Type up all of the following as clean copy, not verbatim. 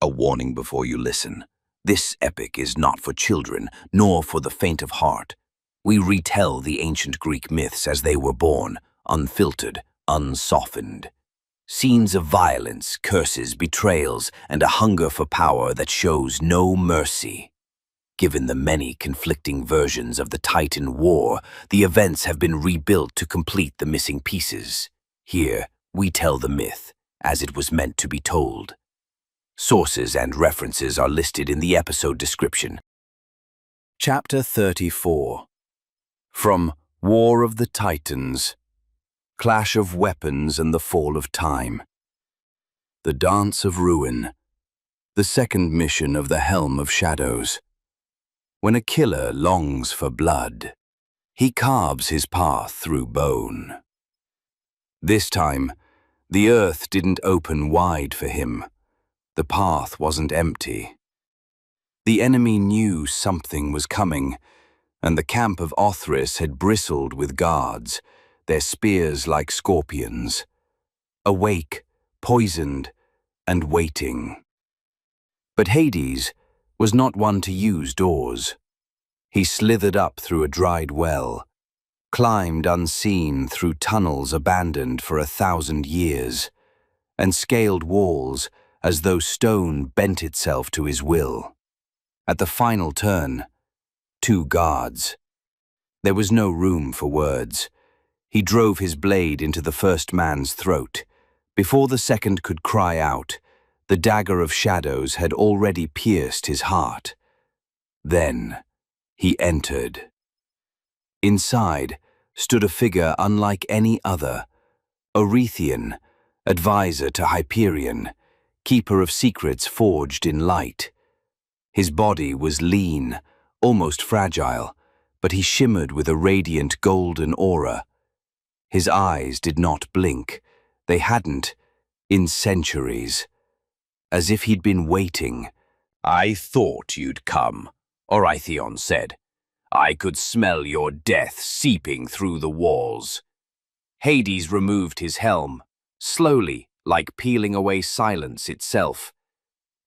warning before you listen. This epic is not for children, nor for the faint of heart. We retell the ancient Greek myths as they were born, unfiltered, unsoftened. Scenes of violence, curses, betrayals, and a hunger for power that shows no mercy. Given the many conflicting versions of the Titan War, the events have been rebuilt to complete the missing pieces. Here, we tell the myth as it was meant to be told. Sources and references are listed in the episode description. Chapter 34. From War of the Titans, Clash of Weapons and the Fall of Time. The Dance of Ruin. The second mission of the Helm of Shadows. When a killer longs for blood, he carves his path through bone. This time, the earth didn't open wide for him. The path wasn't empty. The enemy knew something was coming, and the camp of Othrys had bristled with guards, their spears like scorpions. Awake, poisoned, and waiting. But Hades was not one to use doors. He slithered up through a dried well, climbed unseen through tunnels abandoned for 1,000 years, and scaled walls as though stone bent itself to his will. At the final turn, 2 guards. There was no room for words. He drove his blade into the first man's throat. Before the second could cry out, the dagger of shadows had already pierced his heart. Then he entered. Inside stood a figure unlike any other, Orythan, advisor to Hyperion, keeper of secrets forged in light. His body was lean, almost fragile, but he shimmered with a radiant golden aura. His eyes did not blink. They hadn't in centuries. As if he'd been waiting. "I thought you'd come," Orythan said. "I could smell your death seeping through the walls." Hades removed his helm, slowly, like peeling away silence itself.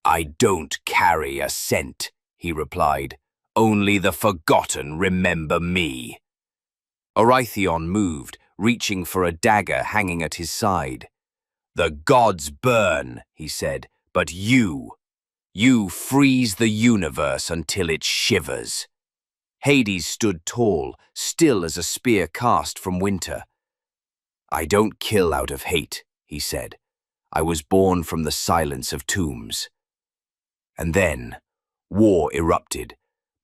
"I don't carry a scent," he replied. "Only the forgotten remember me." Orythan moved, reaching for a dagger hanging at his side. "The gods burn," he said, "but you freeze the universe until it shivers." Hades stood tall, still as a spear cast from winter. "I don't kill out of hate," he said. "I was born from the silence of tombs." And then, war erupted.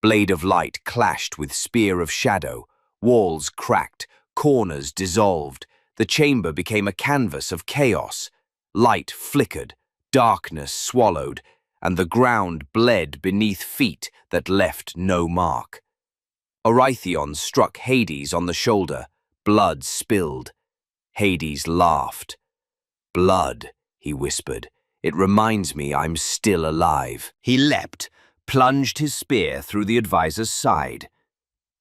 Blade of light clashed with spear of shadow. Walls cracked, corners dissolved. The chamber became a canvas of chaos. Light flickered, darkness swallowed, and the ground bled beneath feet that left no mark. Orythan struck Hades on the shoulder. Blood spilled. Hades laughed. "Blood," he whispered. "It reminds me I'm still alive." He leapt, plunged his spear through the advisor's side,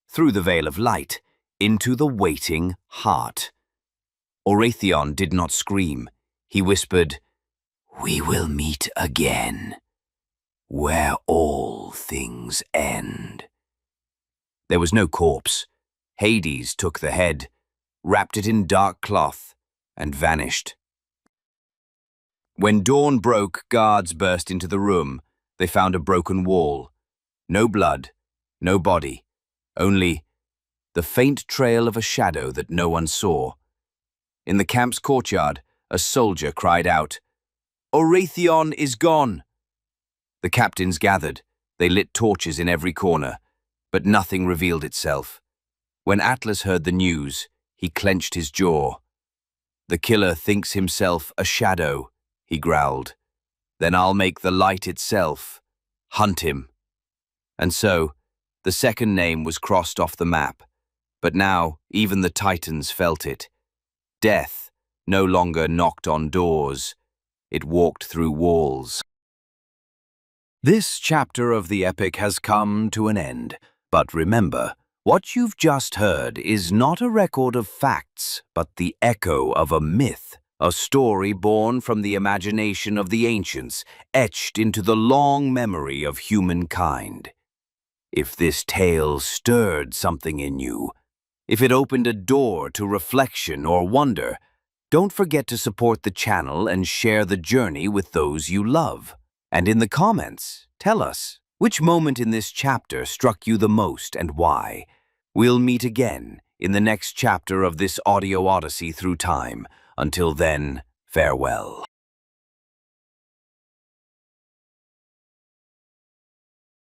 through the veil of light, into the waiting heart. Orythan did not scream. He whispered, "We will meet again, where all things end." There was no corpse. Hades took the head, wrapped it in dark cloth, and vanished. When dawn broke, guards burst into the room. They found a broken wall. No blood, no body, only the faint trail of a shadow that no one saw. In the camp's courtyard, a soldier cried out, "Orythan is gone!" The captains gathered. They lit torches in every corner, but nothing revealed itself. When Atlas heard the news, he clenched his jaw. "The killer thinks himself a shadow," he growled. "Then I'll make the light itself. Hunt him." And so, the second name was crossed off the map. But now, even the Titans felt it. Death no longer knocked on doors. It walked through walls. This chapter of the epic has come to an end. But remember, what you've just heard is not a record of facts, but the echo of a myth A story born from the imagination of the ancients, etched into the long memory of humankind. If this tale stirred something in you, if it opened a door to reflection or wonder, don't forget to support the channel and share the journey with those you love. And in the comments, tell us, which moment in this chapter struck you the most and why? We'll meet again in the next chapter of this audio odyssey through time. Until then, farewell.